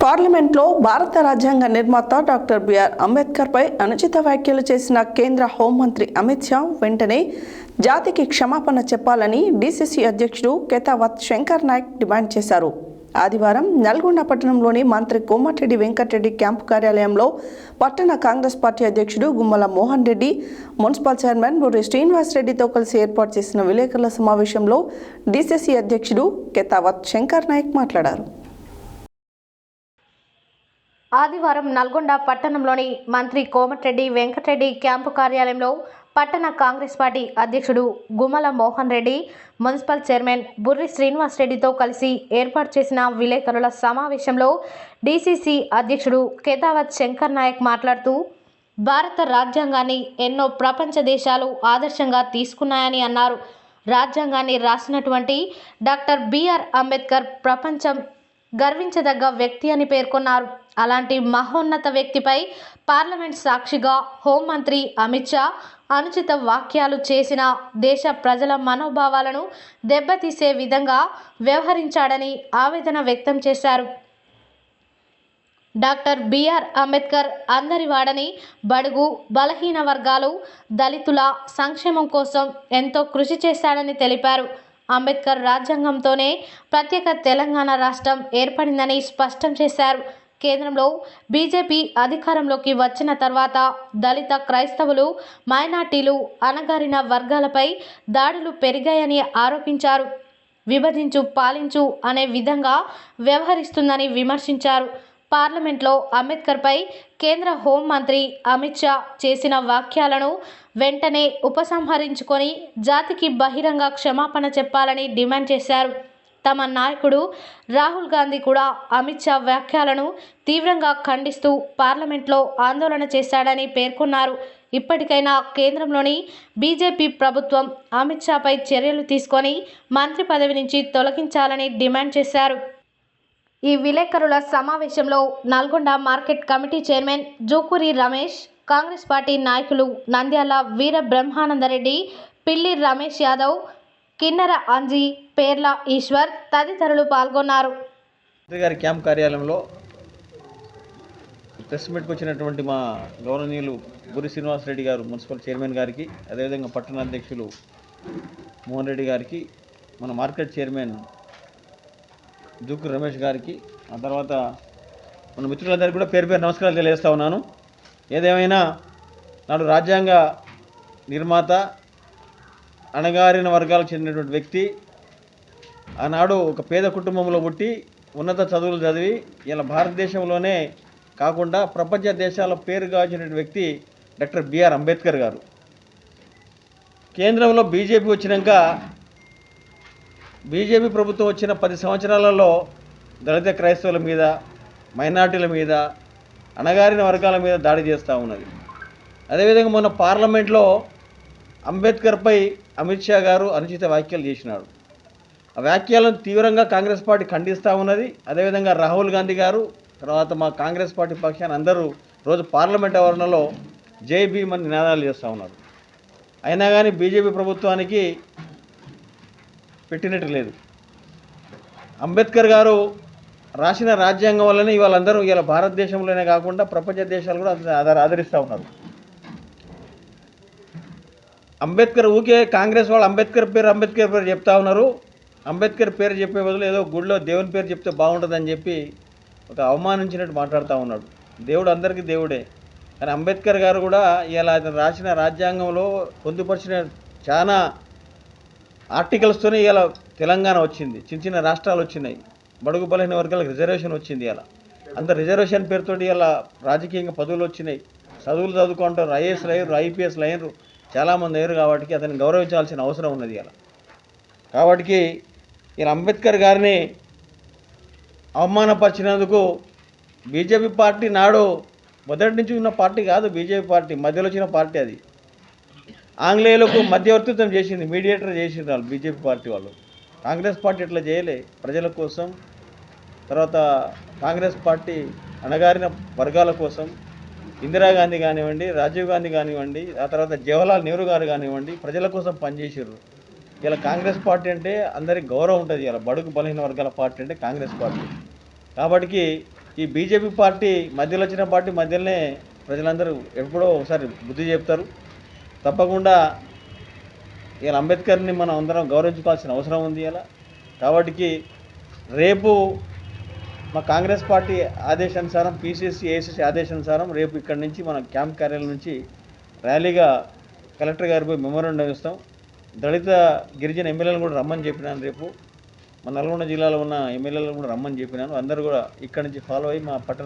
పార్లమెంట్లో భారత రాజ్యాంగ నిర్మాత డాక్టర్ బిఆర్ అంబేద్కర్పై అనుచిత వ్యాఖ్యలు చేసిన కేంద్ర హోంమంత్రి అమిత్ షా వెంటనే జాతికి క్షమాపణ చెప్పాలని డీసీసీ అధ్యక్షుడు కేతావత్ శంకర్ నాయక్ డిమాండ్ చేశారు. ఆదివారం నల్గొండ పట్టణంలోని మంత్రి కోమటిరెడ్డి వెంకటరెడ్డి క్యాంపు కార్యాలయంలో పట్టణ కాంగ్రెస్ పార్టీ అధ్యక్షుడు గుమ్మల మోహన్ రెడ్డి, మున్సిపల్ చైర్మన్ బుర్రి శ్రీనివాస్ రెడ్డితో కలిసి ఏర్పాటు చేసిన విలేకరుల సమావేశంలో డీసీసీ అధ్యక్షుడు కేతావత్ శంకర్ నాయక్ మాట్లాడారు. ఆదివారం నల్గొండ పట్టణంలోని మంత్రి కోమటిరెడ్డి వెంకటరెడ్డి క్యాంపు కార్యాలయంలో పట్టణ కాంగ్రెస్ పార్టీ అధ్యక్షుడు గుమ్మల మోహన్ రెడ్డి, మున్సిపల్ చైర్మన్ బుర్రి శ్రీనివాస్ రెడ్డితో కలిసి ఏర్పాటు చేసిన విలేకరుల సమావేశంలో డీసీసీ అధ్యక్షుడు కేతావత్ శంకర్ నాయక్ మాట్లాడుతూ, భారత రాజ్యాంగాన్ని ఎన్నో ప్రపంచ దేశాలు ఆదర్శంగా తీసుకున్నాయని అన్నారు. రాజ్యాంగాన్ని రాసినటువంటి డాక్టర్ బిఆర్ అంబేద్కర్ ప్రపంచం గర్వించదగ్గ వ్యక్తి అని పేర్కొన్నారు. అలాంటి మహోన్నత వ్యక్తిపై పార్లమెంట్ సాక్షిగా హోంమంత్రి అమిత్ షా అనుచిత వ్యాఖ్యలు చేసిన దేశ ప్రజల మనోభావాలను దెబ్బతీసే విధంగా వ్యవహరించాడని ఆవేదన వ్యక్తం చేశారు. డాక్టర్ బిఆర్ అంబేద్కర్ అందరివాడని, బడుగు బలహీన వర్గాలు, దళితుల సంక్షేమం కోసం ఎంతో కృషి చేశాడని తెలిపారు. అంబేద్కర్ రాజ్యాంగంతోనే ప్రత్యేక తెలంగాణ రాష్ట్రం ఏర్పడిందని స్పష్టం చేశారు. కేంద్రంలో బీజేపీ అధికారంలోకి వచ్చిన తర్వాత దళిత, క్రైస్తవులు, మైనార్టీలు, అణగారిన వర్గాలపై దాడులు పెరిగాయని ఆరోపించారు. విభజించు పాలించు అనే విధంగా వ్యవహరిస్తుందని విమర్శించారు. పార్లమెంట్లో అంబేద్కర్పై కేంద్ర హోంమంత్రి అమిత్ షా చేసిన వ్యాఖ్యలను వెంటనే ఉపసంహరించుకొని జాతికి బహిరంగ క్షమాపణ చెప్పాలని డిమాండ్ చేశారు. తమ నాయకుడు రాహుల్ గాంధీ కూడా అమిత్ షా వ్యాఖ్యలను తీవ్రంగా ఖండిస్తూ పార్లమెంట్లో ఆందోళన చేశాడని పేర్కొన్నారు. ఇప్పటికైనా కేంద్రంలోని బీజేపీ ప్రభుత్వం అమిత్ షాపై చర్యలు తీసుకొని మంత్రి పదవి నుంచి తొలగించాలని డిమాండ్ చేశారు. ఈ విలేకరుల సమావేశంలో Nalgonda market committee chairman Jukuri Ramesh, Congress party నాయకులు నంద్యాల వీర బ్రహ్మానందరెడ్డి, పిల్లి రమేష్ యాదవ్, కిన్నెర అంజీ, పేర్ల ఈశ్వర్ తదితరులు పాల్గొన్నారు. గారి క్యాంప్ కార్యాలయంలో ప్రెస్ మీట్కి వచ్చినటువంటి మా గౌరవనీయులు బుర్రి శ్రీనివాస్ రెడ్డి గారు, మున్సిపల్ చైర్మన్ గారికి, అదేవిధంగా పట్టణ అధ్యక్షులు మోహన్ రెడ్డి గారికి, మన మార్కెట్ చైర్మన్ జూకూరి రమేష్ గారికి, ఆ తర్వాత మన మిత్రులందరికీ కూడా పేరు పేరు నమస్కారాలు తెలియజేస్తా ఉన్నాను. ఏదేమైనా నాడు రాజ్యాంగ నిర్మాత, అణగారిన వర్గాలకు చెందినటువంటి వ్యక్తి, ఆనాడు ఒక పేద కుటుంబంలో పుట్టి ఉన్నత చదువులు చదివి ఇలా భారతదేశంలోనే కాకుండా ప్రపంచ దేశాల పేరుగాంచినటువంటి వ్యక్తి డాక్టర్ బిఆర్ అంబేద్కర్ గారు. కేంద్రంలో బీజేపీ వచ్చినాక, బీజేపీ ప్రభుత్వం వచ్చిన 10 సంవత్సరాలలో దళిత, క్రైస్తవుల మీద, మైనార్టీల మీద, అణగారిన వర్గాల మీద దాడి చేస్తూ ఉన్నది. అదేవిధంగా మొన్న పార్లమెంట్లో అంబేద్కర్పై అమిత్ షా గారు అనుచిత వ్యాఖ్యలు చేసినాడు. ఆ వ్యాఖ్యలను తీవ్రంగా కాంగ్రెస్ పార్టీ ఖండిస్తూ ఉన్నది. అదేవిధంగా రాహుల్ గాంధీ గారు, తర్వాత మా కాంగ్రెస్ పార్టీ పక్షాన్ని అందరూ రోజు పార్లమెంట్ ఆవరణలో జై భీమ్ అని నినాదాలు చేస్తూ ఉన్నారు. అయినా కానీ బీజేపీ ప్రభుత్వానికి పెట్టినట్టు లేదు. అంబేద్కర్ గారు రాసిన రాజ్యాంగం వల్లనే ఇవాళ అందరూ ఇలా భారతదేశంలోనే కాకుండా ప్రపంచ దేశాలు కూడా ఆదరిస్తూ ఉన్నారు. అంబేద్కర్ ఊకే కాంగ్రెస్ వాళ్ళు అంబేద్కర్ పేరు చెప్తా ఉన్నారు. అంబేద్కర్ పేరు చెప్పే బదులు ఏదో గుడిలో దేవుని పేరు చెప్తే బాగుంటుందని చెప్పి ఒక అవమానించినట్టు మాట్లాడుతూ ఉన్నాడు. దేవుడు అందరికీ దేవుడే, కానీ అంబేద్కర్ గారు కూడా ఇలా రాసిన రాజ్యాంగంలో పొందుపరిచిన చాలా ఆర్టికల్స్తోనే ఇలా తెలంగాణ వచ్చింది, చిన్న చిన్న రాష్ట్రాలు వచ్చినాయి, బడుగు బలహీన వర్గాలకు రిజర్వేషన్ వచ్చింది. ఇలా అంత రిజర్వేషన్ పేరుతోటి ఇలా రాజకీయంగా పదవులు వచ్చినాయి. చదువులు చదువుకుంటారు, ఐఏఎస్లు అయ్యారు, ఐపీఎస్లు అయ్యారు, చాలామంది అయ్యారు. కాబట్టి అతన్ని గౌరవించాల్సిన అవసరం ఉన్నది. ఇలా కాబట్టి ఇలా అంబేద్కర్ గారిని అవమానపరిచినందుకు బీజేపీ పార్టీ నాడు మొదటి నుంచి ఉన్న పార్టీ కాదు, బీజేపీ పార్టీ మధ్యలో వచ్చిన పార్టీ. అది ఆంగ్లేయులకు మధ్యవర్తిత్వం చేసింది, మీడియేటర్ చేసింది వాళ్ళు బీజేపీ పార్టీ వాళ్ళు. కాంగ్రెస్ పార్టీ ఇట్లా చేయలే, ప్రజల కోసం. తర్వాత కాంగ్రెస్ పార్టీ అణగారిన వర్గాల కోసం ఇందిరాగాంధీ కానివ్వండి, రాజీవ్ గాంధీ కానివ్వండి, ఆ తర్వాత జవహర్లాల్ నెహ్రూ గారు కానివ్వండి, ప్రజల కోసం పనిచేసారు. ఇలా కాంగ్రెస్ పార్టీ అంటే అందరికి గౌరవం ఉంటుంది. ఇలా బడుగు బలహీన వర్గాల పార్టీ అంటే కాంగ్రెస్ పార్టీ. కాబట్టి ఈ బీజేపీ పార్టీ మధ్యలో వచ్చిన పార్టీ మధ్యలోనే ప్రజలందరూ ఎప్పుడో ఒకసారి బుద్ధి చెప్తారు. తప్పకుండా ఇలా అంబేద్కర్ని మనం అందరం గౌరవించుకోవాల్సిన అవసరం ఉంది. ఇలా కాబట్టి రేపు మా కాంగ్రెస్ పార్టీ ఆదేశానుసారం పీసీసీ ఏఐసీసీ ఆదేశానుసారం రేపు ఇక్కడి నుంచి మన క్యాంప్ కార్యాలయం నుంచి ర్యాలీగా కలెక్టర్ గారిపై మెమోరాండం ఇస్తాం. దళిత గిరిజన ఎమ్మెల్యేలను కూడా రమ్మని చెప్పినాను. రేపు మన నల్గొండ జిల్లాలో ఉన్న ఎమ్మెల్యేలను కూడా రమ్మని చెప్పినాను. అందరూ కూడా ఇక్కడి నుంచి ఫాలో అయ్యి మా పట్టణ